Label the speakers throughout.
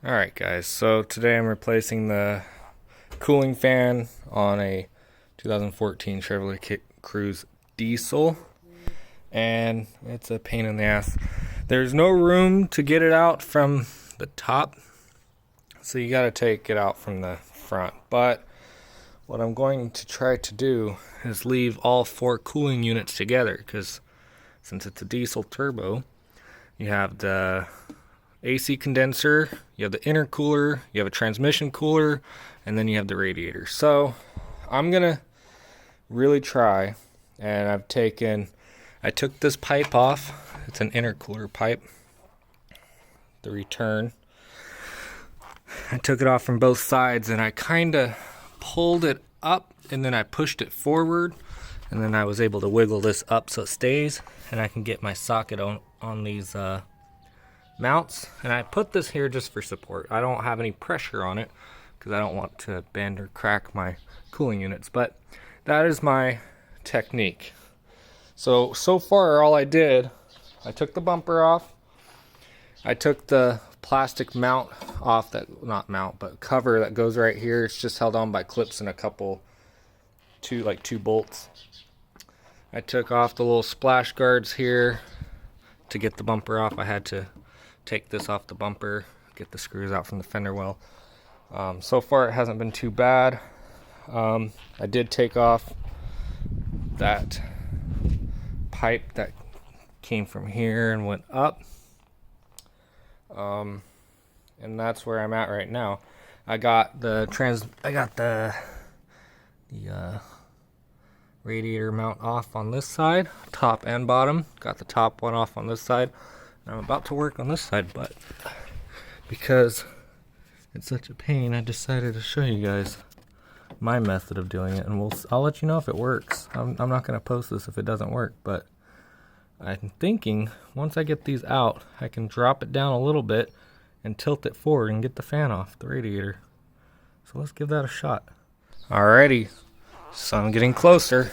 Speaker 1: Alright guys, so today I'm replacing the cooling fan on a 2014 Chevrolet Cruze diesel, and it's a pain in the ass. There's no room to get it out from the top, so you gotta take it out from the front. But what I'm going to try to do is leave all four cooling units together, because since it's a diesel turbo, you have the AC condenser, you have the intercooler, you have a transmission cooler, and then you have the radiator. So I'm gonna really try, and I took this pipe off. It's an intercooler pipe, the return. I took it off from both sides, and I kind of pulled it up, and then I pushed it forward, and then I was able to wiggle this up so it stays, and I can get my socket on these mounts. And I put this here just for support. I don't have any pressure on it because I don't want to bend or crack my cooling units, but that is my technique. So far all I did, I took the bumper off, I took the plastic mount off, not mount, but cover that goes right here. It's just held on by clips and two bolts. I took off the little splash guards here. To get the bumper off, I had to take this off the bumper, get the screws out from the fender well. So far it hasn't been too bad. I did take off that pipe that came from here and went up, and that's where I'm at right now. I got the radiator mount off on this side, top and bottom. Got the top one off on this side. I'm about to work on this side, but because it's such a pain, I decided to show you guys my method of doing it, and I'll let you know if it works. I'm not going to post this if it doesn't work, but I'm thinking once I get these out, I can drop it down a little bit and tilt it forward and get the fan off the radiator. So let's give that a shot. Alrighty, so I'm getting closer.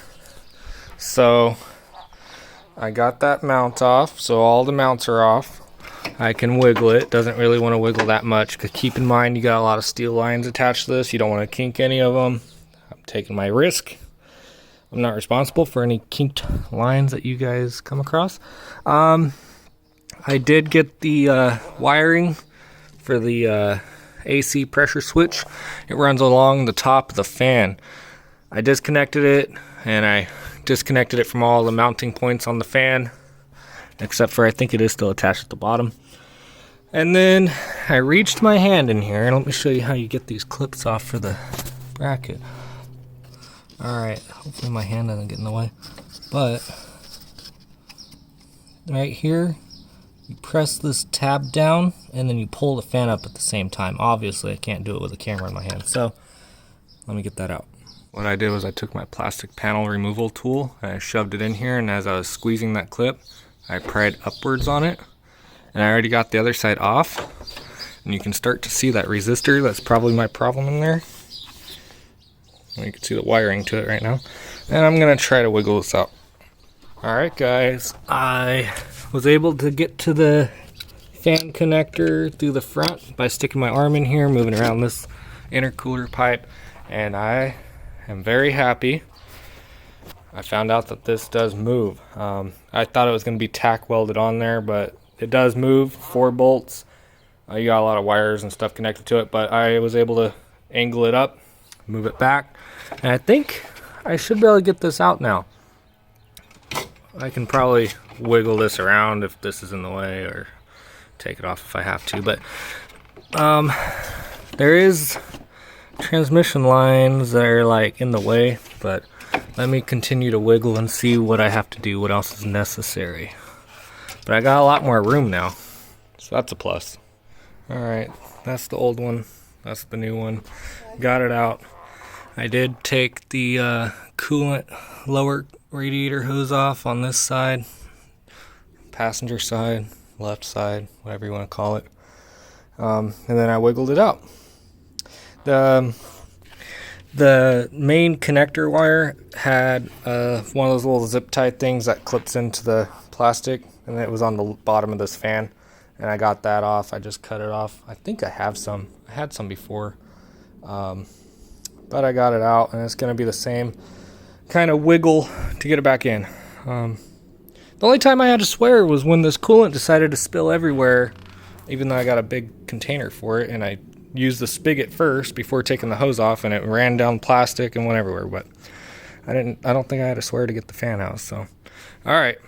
Speaker 1: So I got that mount off, so all the mounts are off. I can wiggle it. Doesn't really want to wiggle that much, because keep in mind you got a lot of steel lines attached to this. You don't want to kink any of them. I'm taking my risk. I'm not responsible for any kinked lines that you guys come across. I did get the wiring for the AC pressure switch. It runs along the top of the fan. I disconnected it, and I disconnected it from all the mounting points on the fan, except for I think it is still attached at the bottom. And then I reached my hand in here, and let me show you how you get these clips off for the bracket. Alright, hopefully my hand doesn't get in the way. But right here, you press this tab down, and then you pull the fan up at the same time. Obviously I can't do it with a camera in my hand, so let me get that out. What I did was I took my plastic panel removal tool and I shoved it in here, and as I was squeezing that clip, I pried upwards on it, and I already got the other side off, and you can start to see that resistor. That's probably my problem in there. You can see the wiring to it right now, and I'm gonna try to wiggle this out. Alright guys, I was able to get to the fan connector through the front by sticking my arm in here, moving around this intercooler pipe, and I am very happy. I found out that this does move. I thought it was going to be tack welded on there, but it does move. 4 bolts. You got a lot of wires and stuff connected to it, but I was able to angle it up, move it back, and I think I should be able to get this out now. I can probably wiggle this around if this is in the way, or take it off if I have to, but there is transmission lines that are like in the way, but let me continue to wiggle and see what I have to do, what else is necessary. But I got a lot more room now, so that's a plus. Alright, that's the old one, that's the new one. Got it out. I did take the coolant lower radiator hose off on this side, passenger side, left side, whatever you want to call it, and then I wiggled it out. The main connector wire had one of those little zip tie things that clips into the plastic, and it was on the bottom of this fan, and I got that off. I just cut it off. I think I have some. I had some before, but I got it out, and it's going to be the same kind of wiggle to get it back in. The only time I had to swear was when this coolant decided to spill everywhere, even though I got a big container for it, and I used the spigot first before taking the hose off, and it ran down plastic and went everywhere. But I don't think I had to swear to get the fan out. So, all right.